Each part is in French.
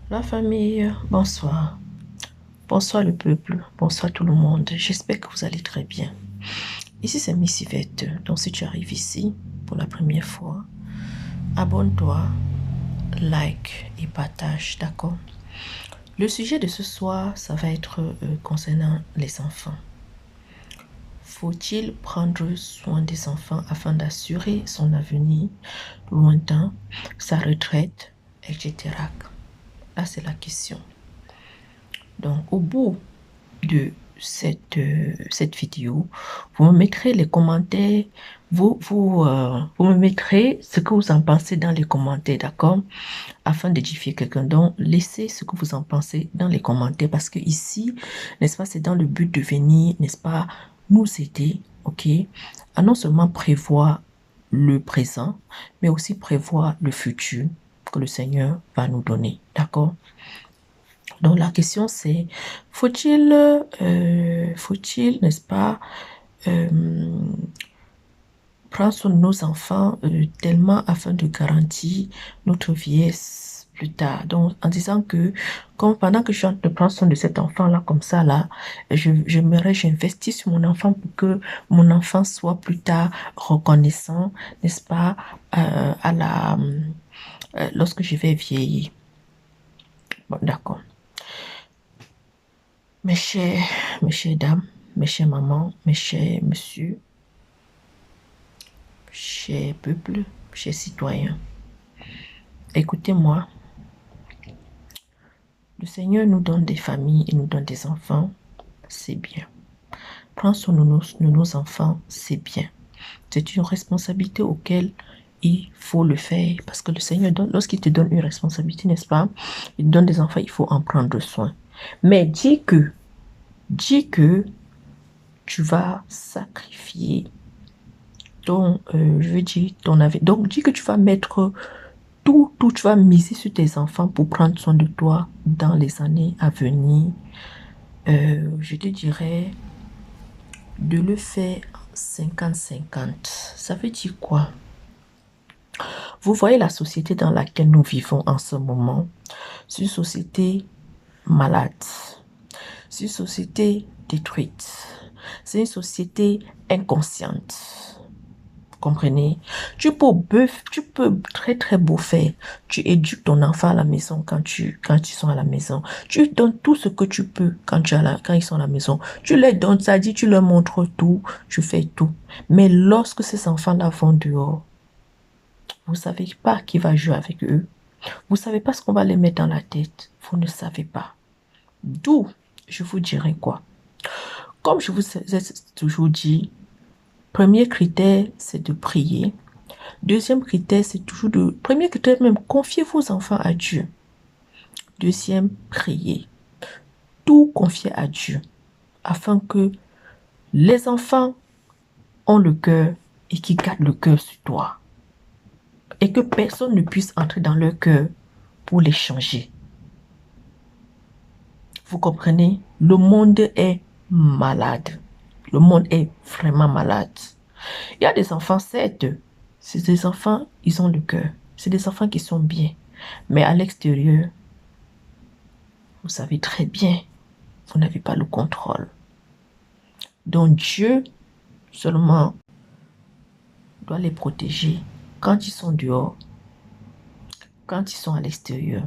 La famille, bonsoir. Bonsoir le peuple, bonsoir tout le monde. J'espère que vous allez très bien. Ici c'est Miss Yvette. Donc si tu arrives ici pour la première fois, abonne-toi, like et partage, d'accord? Le sujet de ce soir, ça va être concernant les enfants. Faut-il prendre soin des enfants afin d'assurer son avenir lointain, sa retraite, etc. Là, c'est la question. Donc, au bout de cette vidéo, vous me mettrez les commentaires, vous me mettrez ce que vous en pensez dans les commentaires, d'accord? Afin d'édifier quelqu'un. Donc, laissez ce que vous en pensez dans les commentaires parce que ici, n'est-ce pas, c'est dans le but de venir, n'est-ce pas, nous aider, ok, à non seulement prévoir le présent, mais aussi prévoir le futur que le Seigneur va nous donner, d'accord? Donc la question c'est, faut-il, n'est-ce pas, euh, prendre soin de nos enfants tellement afin de garantir notre vieillesse plus tard. Donc en disant que, comme pendant que je suis en train de prendre soin de cet enfant-là comme ça, là, j'investis sur mon enfant pour que mon enfant soit plus tard reconnaissant, n'est-ce pas, lorsque je vais vieillir. Bon, d'accord. Mes chères dames, mes chères mamans, mes chers messieurs, chers peuples, chers citoyens, écoutez-moi. Le Seigneur nous donne des familles et nous donne des enfants, c'est bien. Prendre soin de nos enfants, c'est bien. C'est une responsabilité auquel il faut le faire parce que le Seigneur donne, lorsqu'il te donne une responsabilité, n'est-ce pas? Il te donne des enfants, il faut en prendre soin. Mais dis que tu vas sacrifier je veux dire, ton avis. Donc, dis que tu vas mettre tout, tu vas miser sur tes enfants pour prendre soin de toi dans les années à venir. Je te dirais de le faire 50-50. Ça veut dire quoi? Vous voyez la société dans laquelle nous vivons en ce moment. C'est une société malade. C'est une société détruite. C'est une société inconsciente. Comprenez? Tu peux très beau faire. Tu éduques ton enfant à la maison quand ils sont à la maison. Tu donnes tout ce que tu peux quand ils sont à la maison. Tu leur donnes, ça dit, tu leur montres tout, tu fais tout. Mais lorsque ces enfants-là vont dehors, vous savez pas qui va jouer avec eux. Vous savez pas ce qu'on va les mettre dans la tête. Vous ne savez pas. D'où, je vous dirais quoi? Comme je vous ai toujours dit, premier critère, c'est de prier. Deuxième critère, c'est toujours de... Premier critère même, confiez vos enfants à Dieu. Deuxième, priez. Tout confier à Dieu. Afin que les enfants ont le cœur et qu'ils gardent le cœur sur toi. Et que personne ne puisse entrer dans leur cœur pour les changer. Vous comprenez? Le monde est malade. Le monde est vraiment malade. Il y a des enfants, certes. C'est des enfants, ils ont le cœur. C'est des enfants qui sont bien. Mais à l'extérieur, vous savez très bien, vous n'avez pas le contrôle. Donc Dieu seulement doit les protéger quand ils sont dehors, quand ils sont à l'extérieur.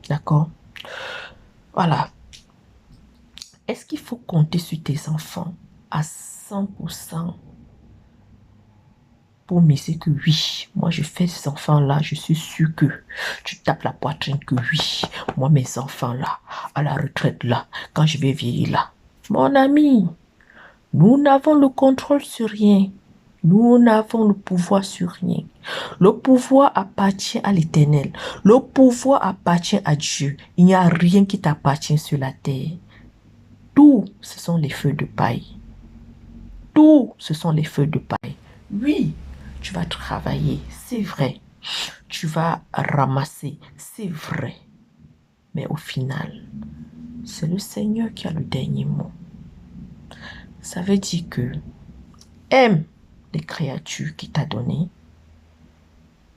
D'accord? Voilà. Est-ce qu'il faut compter sur tes enfants à 100% pour miser que oui, moi je fais ces enfants-là, je suis sûr que tu tapes la poitrine que oui, moi mes enfants-là, à la retraite là, quand je vais vieillir là. Mon ami, nous n'avons le contrôle sur rien. Nous n'avons le pouvoir sur rien. Le pouvoir appartient à l'Éternel. Le pouvoir appartient à Dieu. Il n'y a rien qui t'appartient sur la terre. Tout, ce sont les feux de paille. Tout, ce sont les feux de paille. Oui, tu vas travailler, c'est vrai. Tu vas ramasser, c'est vrai. Mais au final, c'est le Seigneur qui a le dernier mot. Ça veut dire que aime les créatures qu'il t'a données.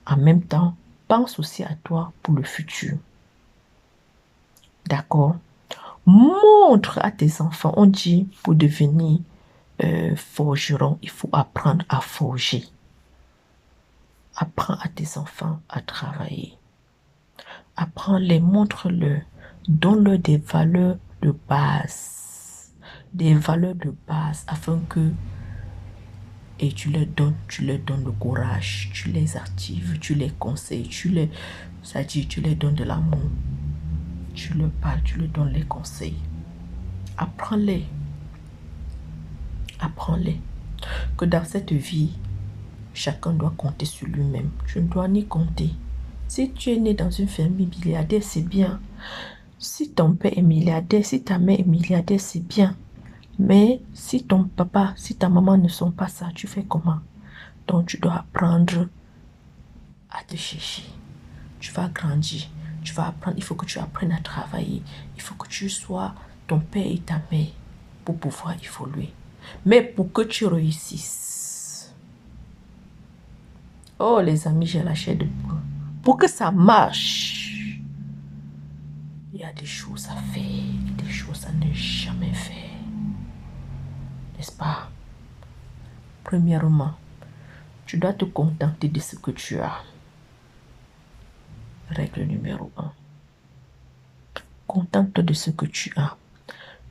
En même temps, pense aussi à toi pour le futur. D'accord? Montre à tes enfants. On dit, pour devenir forgeron, il faut apprendre à forger. Apprends à tes enfants à travailler. Apprends-les, montre-leur. Donne-leur des valeurs de base. Des valeurs de base afin que et tu leur donnes le courage, tu les actives, tu les conseilles, c'est-à-dire tu leur donnes de l'amour, tu leur parles, tu leur donnes les conseils. Apprends-les, apprends-les que dans cette vie, chacun doit compter sur lui-même. Tu ne dois ni compter. Si tu es né dans une famille milliardaire, c'est bien. Si ton père est milliardaire, si ta mère est milliardaire, c'est bien. Mais si ton papa, si ta maman ne sont pas ça, tu fais comment? Donc tu dois apprendre à te chercher. Tu vas grandir, tu vas apprendre, il faut que tu apprennes à travailler. Il faut que tu sois ton père et ta mère pour pouvoir évoluer. Mais pour que tu réussisses, oh les amis, j'ai la chair de poule. Pour que ça marche, il y a des choses à faire, des choses à ne jamais faire. N'est-ce pas? Premièrement, tu dois te contenter de ce que tu as. Règle numéro 1. Contente-toi de ce que tu as.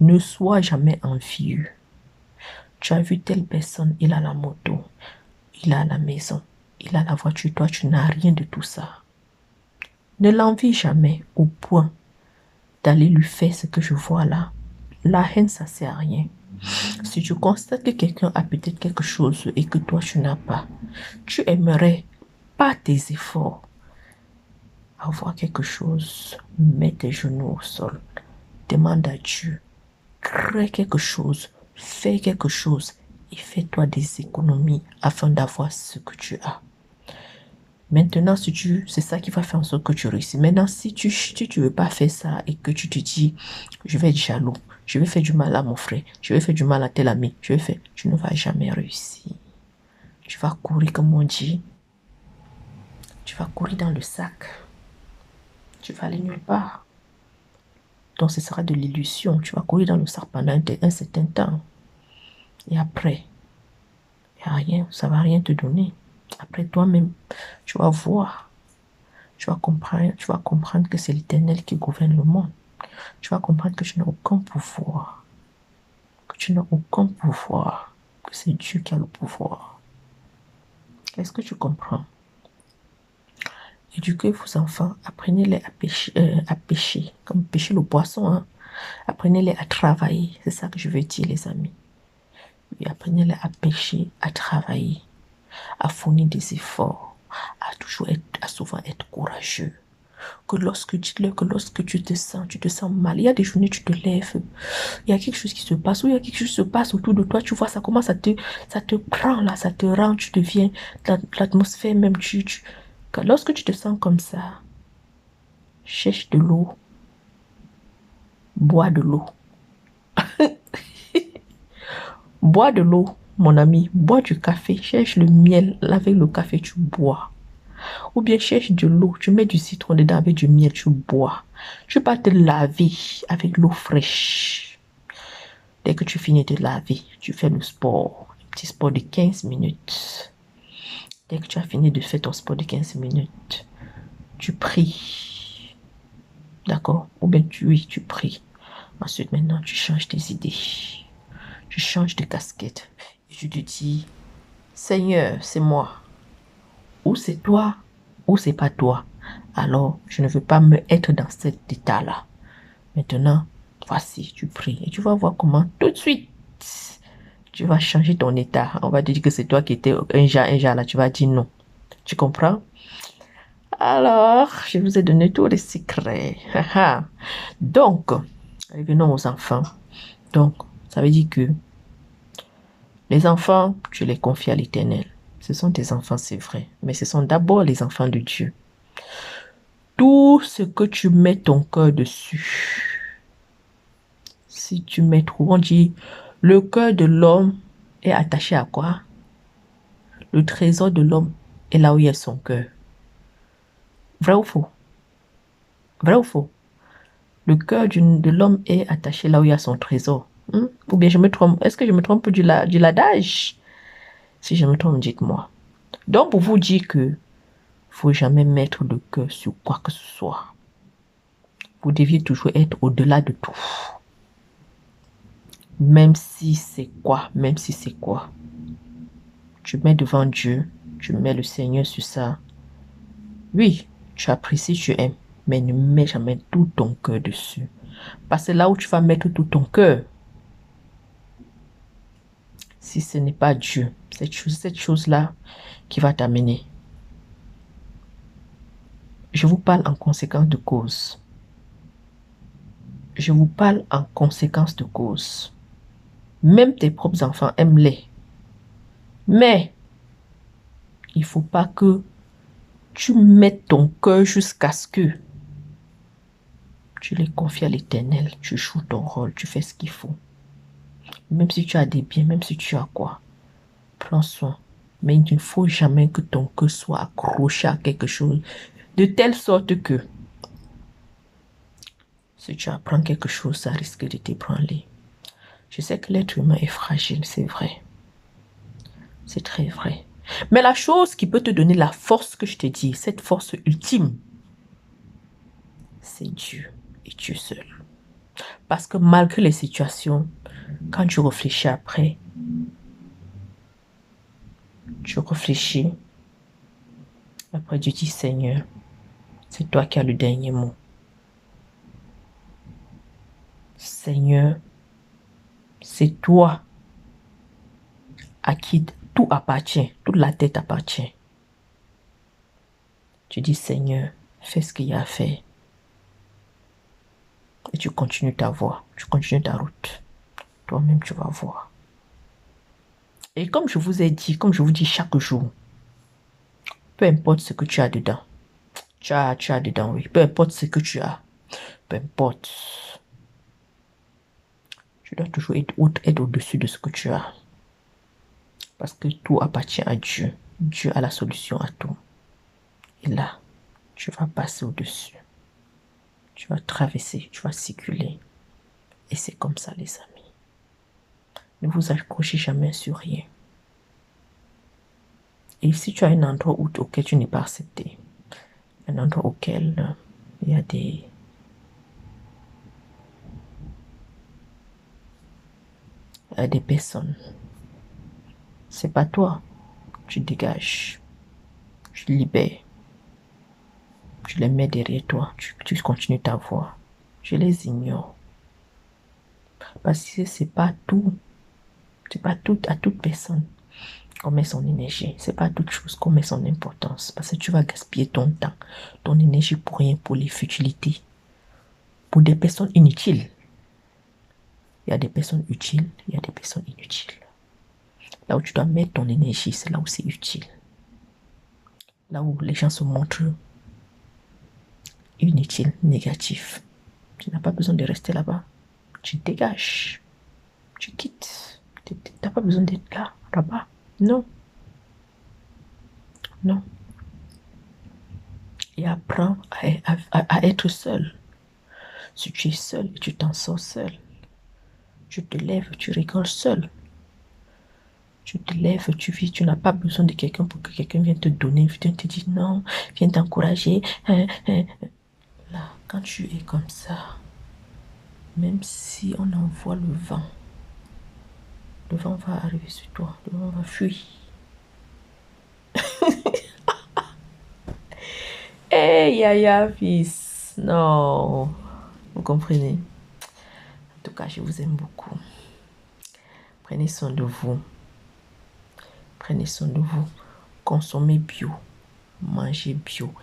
Ne sois jamais envieux. Tu as vu telle personne, il a la moto, il a la maison, il a la voiture, toi tu n'as rien de tout ça. Ne l'envie jamais au point d'aller lui faire ce que je vois là. La haine, ça ne sert à rien. Si tu constates que quelqu'un a peut-être quelque chose et que toi tu n'as pas, tu aimerais, par tes efforts, avoir quelque chose, mets tes genoux au sol, demande à Dieu, crée quelque chose, fais quelque chose et fais-toi des économies afin d'avoir ce que tu as. Maintenant, c'est ça qui va faire en sorte que tu réussis. Maintenant, si tu veux pas faire ça et que tu te dis, je vais être jaloux, je vais faire du mal à mon frère, je vais faire du mal à tel ami, tu ne vas jamais réussir. Tu vas courir, comme on dit, tu vas courir dans le sac. Tu vas aller nulle part. Donc, ce sera de l'illusion. Tu vas courir dans le sac pendant un certain temps. Et après, il n'y a rien, ça ne va rien te donner. Après, toi-même, tu vas voir. Tu vas comprendre que c'est l'Éternel qui gouverne le monde. Tu vas comprendre que tu n'as aucun pouvoir. Que tu n'as aucun pouvoir. Que c'est Dieu qui a le pouvoir. Est-ce que tu comprends? Éduquez vos enfants. Apprenez-les à pêcher. Comme pêcher le poisson. Hein? Apprenez-les à travailler. C'est ça que je veux dire, les amis. Oui, apprenez-les à pêcher, à travailler, à fournir des efforts, à souvent être courageux. Dites-leur que lorsque tu te sens mal, il y a des journées tu te lèves, il y a quelque chose qui se passe, ou il y a quelque chose qui se passe autour de toi, tu vois, ça commence ça te prend là, ça te rend, tu deviens, l'atmosphère même, lorsque tu te sens comme ça, cherche de l'eau, bois de l'eau. Bois de l'eau, mon ami, bois du café, cherche le miel, avec le café, tu bois. Ou bien cherche de l'eau, tu mets du citron dedans avec du miel, tu bois. Tu vas te laver avec l'eau fraîche. Dès que tu finis de laver, tu fais le sport, un petit sport de 15 minutes. Dès que tu as fini de faire ton sport de 15 minutes, tu pries. D'accord? Ou bien tu pries. Ensuite, maintenant, tu changes tes idées. Tu changes de casquette. Et tu te dis, Seigneur, c'est moi. Ou c'est toi, ou c'est pas toi. Alors, je ne veux pas me être dans cet état-là. Maintenant, voici, tu pries. Et tu vas voir comment tout de suite, tu vas changer ton état. On va te dire que c'est toi qui étais un genre là. Tu vas dire non. Tu comprends? Alors, je vous ai donné tous les secrets. Donc, revenons aux enfants. Donc, ça veut dire que les enfants, tu les confies à l'Éternel. Ce sont tes enfants, c'est vrai. Mais ce sont d'abord les enfants de Dieu. Tout ce que tu mets ton cœur dessus, si tu mets trop, on dit, le cœur de l'homme est attaché à quoi? Le trésor de l'homme est là où il y a son cœur. Vrai ou faux? Vrai ou faux? Le cœur de l'homme est attaché là où il y a son trésor. Ou bien je me trompe. Est-ce que je me trompe du l'adage? Si je me trompe, dites-moi. Donc, pour vous dire que faut jamais mettre le cœur sur quoi que ce soit. Vous deviez toujours être au-delà de tout. Même si c'est quoi, même si c'est quoi. Tu mets devant Dieu, tu mets le Seigneur sur ça. Oui, tu apprécies, tu aimes, mais ne mets jamais tout ton cœur dessus. Parce que là où tu vas mettre tout ton cœur, si ce n'est pas Dieu, cette chose-là qui va t'amener. Je vous parle en conséquence de cause. Je vous parle en conséquence de cause. Même tes propres enfants, aiment-les. Mais, il ne faut pas que tu mettes ton cœur jusqu'à ce que tu les confies à l'Éternel. Tu joues ton rôle, tu fais ce qu'il faut. Même si tu as des biens, même si tu as quoi, prends soin. Mais il ne faut jamais que ton cœur soit accroché à quelque chose. De telle sorte que si tu apprends quelque chose, ça risque de t'ébranler. Je sais que l'être humain est fragile, c'est vrai. C'est très vrai. Mais la chose qui peut te donner la force que je te dis, cette force ultime, c'est Dieu et Dieu seul. Parce que malgré les situations, quand tu réfléchis après, tu réfléchis, après tu dis Seigneur, c'est toi qui as le dernier mot. Seigneur, c'est toi à qui tout appartient, toute la tête appartient. Tu dis Seigneur, fais ce qu'il y a à faire. Et tu continues ta voie, tu continues ta route. Toi-même, tu vas voir. Et comme je vous ai dit, comme je vous dis chaque jour, peu importe ce que tu as dedans, tu as dedans, oui. Peu importe ce que tu as, peu importe. Tu dois toujours être au-dessus de ce que tu as. Parce que tout appartient à Dieu. Dieu a la solution à tout. Et là, tu vas passer au-dessus. Tu vas traverser, tu vas circuler. Et c'est comme ça, les amis. Ne vous accrochez jamais sur rien. Et si tu as un endroit auquel tu n'es pas accepté, un endroit auquel il y a des personnes, c'est pas toi. Tu dégages, tu libères, tu les mets derrière toi, tu continues ta voie. Je les ignore. Parce que c'est pas tout. C'est pas tout à toute personne qu'on met son énergie. C'est pas toute chose qu'on met son importance. Parce que tu vas gaspiller ton temps, ton énergie pour rien, pour les futilités, pour des personnes inutiles. Il y a des personnes utiles, il y a des personnes inutiles. Là où tu dois mettre ton énergie, c'est là où c'est utile. Là où les gens se montrent inutiles, négatifs. Tu n'as pas besoin de rester là-bas. Tu dégages. Tu quittes. Tu n'as pas besoin d'être là-bas. Non. Non. Et apprends à être seul. Si tu es seul et tu t'en sors seul, tu te lèves, tu rigoles seul. Tu te lèves, tu vis, tu n'as pas besoin de quelqu'un pour que quelqu'un vienne te donner, vienne te dire non, vienne t'encourager. Là, quand tu es comme ça, même si on envoie le vent va arriver sur toi, le vent va fuir. Hey, Yaya, fils. Non, vous comprenez? En tout cas, je vous aime beaucoup. Prenez soin de vous. Prenez soin de vous. Consommez bio. Mangez bio.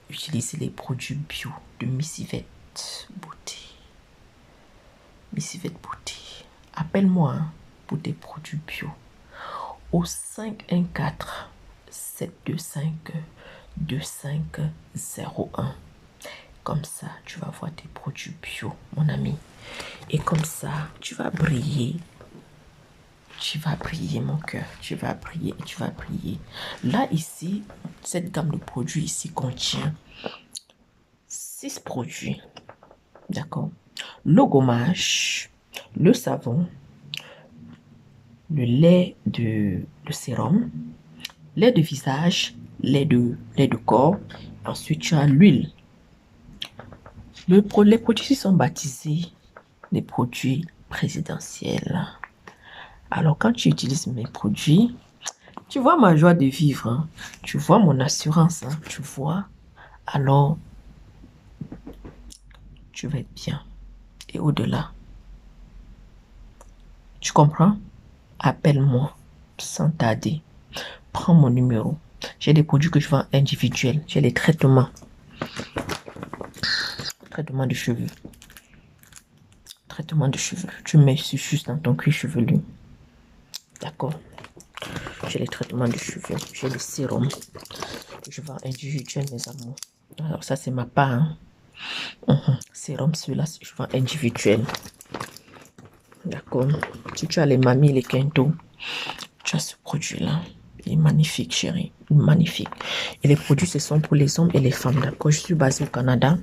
Utilisez les produits bio de Miss Yvette Beauté. Miss Yvette Beauté. Appelle-moi pour des produits bio. Au 514-725-2501. Comme ça, tu vas voir tes produits bio, mon ami. Et comme ça, tu vas briller. Tu vas briller, mon cœur. Tu vas briller et tu vas briller. Là, ici, cette gamme de produits ici contient 6 produits. D'accord. Le gommage, le savon, le sérum, lait de visage, lait de corps. Ensuite, tu as l'huile. Les produits sont baptisés des produits présidentiels. Alors, quand tu utilises mes produits, tu vois ma joie de vivre, hein. Tu vois mon assurance, hein. Tu vois. Alors, tu vas être bien. Et au-delà, tu comprends? Appelle-moi sans tarder. Prends mon numéro. J'ai des produits que je vends individuels. J'ai les traitements. Traitement de cheveux. Traitement de cheveux. Tu mets juste dans ton cuir chevelu. D'accord? J'ai les traitements de cheveux. J'ai le sérum. Je vends individuel, mes amours. Alors, ça, c'est ma part. Hein. Sérum, celui-là, je vends individuel. D'accord? Si tu as les mamies, les quintos, tu as ce produit-là. Il est magnifique, chérie. Magnifique. Et les produits, ce sont pour les hommes et les femmes. D'accord? Je suis basée au Canada.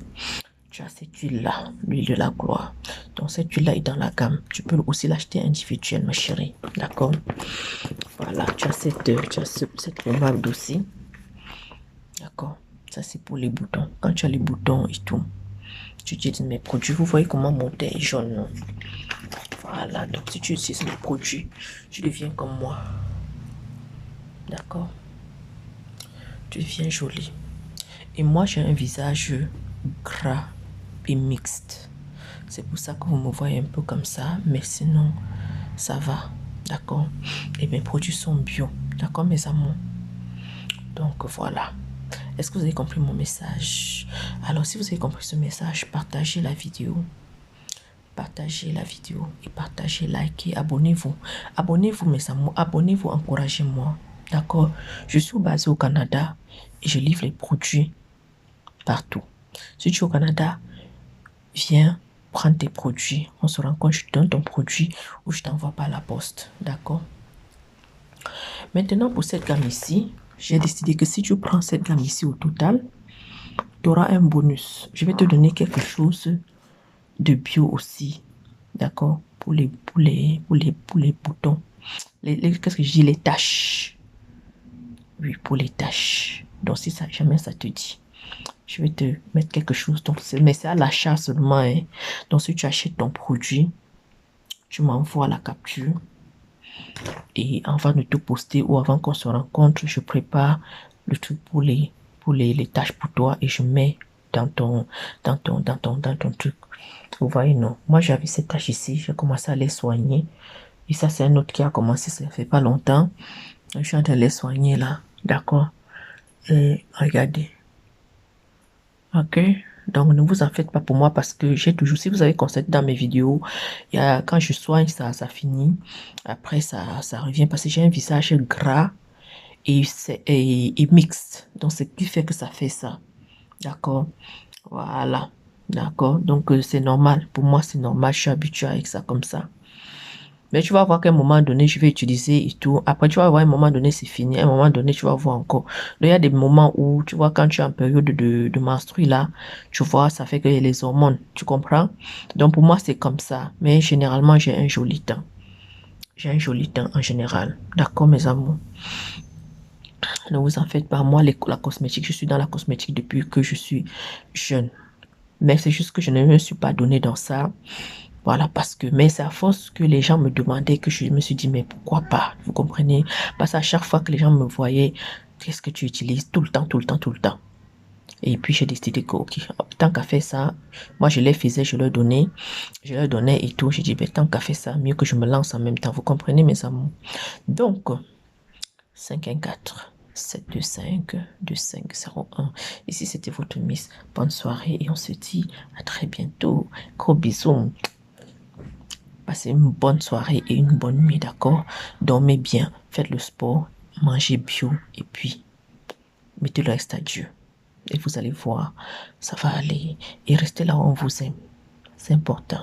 Tu as cette huile-là, l'huile de la gloire. Donc, cette huile-là est dans la gamme. Tu peux aussi l'acheter individuelle, ma chérie. D'accord? Voilà. Tu as cette pommade aussi. D'accord? Ça, c'est pour les boutons. Quand tu as les boutons et tout, tu utilises mes produits. Vous voyez comment mon teint est jaune, non? Voilà. Donc, si tu utilises mes produits, tu deviens comme moi. D'accord? Tu deviens jolie. Et moi, j'ai un visage gras et mixte. C'est pour ça que vous me voyez un peu comme ça. Mais sinon, ça va. D'accord? Et mes produits sont bio. D'accord, mes amours? Donc, voilà. Est-ce que vous avez compris mon message? Alors, si vous avez compris ce message, partagez la vidéo. Partagez la vidéo et partagez, likez, abonnez-vous. Abonnez-vous, mes amours. Abonnez-vous, encouragez-moi. D'accord? Je suis basée au Canada et je livre les produits partout. Si tu es au Canada, viens prendre tes produits. On se rencontre, je te donne ton produit ou je t'envoie par la poste. D'accord? Maintenant, pour cette gamme ici, j'ai décidé que si tu prends cette gamme ici au total, tu auras un bonus. Je vais te donner quelque chose de bio aussi. D'accord? Pour les boutons. Qu'est-ce que je dis? Les taches. Oui, pour les taches. Donc, si ça, jamais ça te dit, je vais te mettre quelque chose. Donc, mais c'est à l'achat seulement. Hein. Donc, si tu achètes ton produit, tu m'envoies la capture. Et avant de te poster ou avant qu'on se rencontre, je prépare le truc pour les tâches pour toi et je mets dans ton truc. Vous voyez, non. Moi, j'avais cette tâche ici. J'ai commencé à les soigner. Et ça, c'est un autre qui a commencé, ça fait pas longtemps. Je suis en train de les soigner là. D'accord? Et regardez. Ok? Donc, ne vous en faites pas pour moi parce que j'ai toujours, si vous avez constaté dans mes vidéos, quand je soigne, ça finit. Après, ça revient parce que j'ai un visage gras et mixte. Donc, ce qui fait que ça fait ça. D'accord? Voilà. D'accord? Donc, c'est normal. Pour moi, c'est normal. Je suis habituée avec ça comme ça. Mais tu vas voir qu'à un moment donné, je vais utiliser et tout. Après, tu vas voir, à un moment donné, c'est fini. À un moment donné, tu vas voir encore. Donc, il y a des moments où, tu vois, quand tu es en période de menstru, là, tu vois, ça fait que les hormones, tu comprends? Donc, pour moi, c'est comme ça. Mais généralement, j'ai un joli teint. J'ai un joli teint en général. D'accord, mes amours? Ne vous en faites pas. Moi, la cosmétique, je suis dans la cosmétique depuis que je suis jeune. Mais c'est juste que je ne me suis pas donné dans ça. Voilà, parce que, mais c'est à force que les gens me demandaient que je me suis dit, mais pourquoi pas? Vous comprenez? Parce qu'à chaque fois que les gens me voyaient, qu'est-ce que tu utilises? Tout le temps, tout le temps, tout le temps. Et puis, j'ai décidé que, ok, tant qu'à faire ça, moi, je les faisais, je leur donnais et tout. J'ai dit, ben, tant qu'à faire ça, mieux que je me lance en même temps. Vous comprenez, mes amours? Donc, 514 725 2501. Ici, c'était votre Miss. Bonne soirée et on se dit à très bientôt. Gros bisous. Passez une bonne soirée et une bonne nuit, d'accord? Dormez bien, faites le sport, mangez bio et puis mettez le reste à Dieu. Et vous allez voir, ça va aller. Et restez là où on vous aime. C'est important.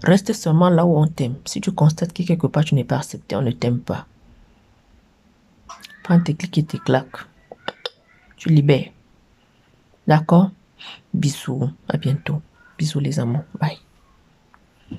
Restez seulement là où on t'aime. Si tu constates que quelque part tu n'es pas accepté, on ne t'aime pas. Prends tes clics et tes claques. Tu libères. D'accord? Bisous. À bientôt. Bisous les amours. Bye.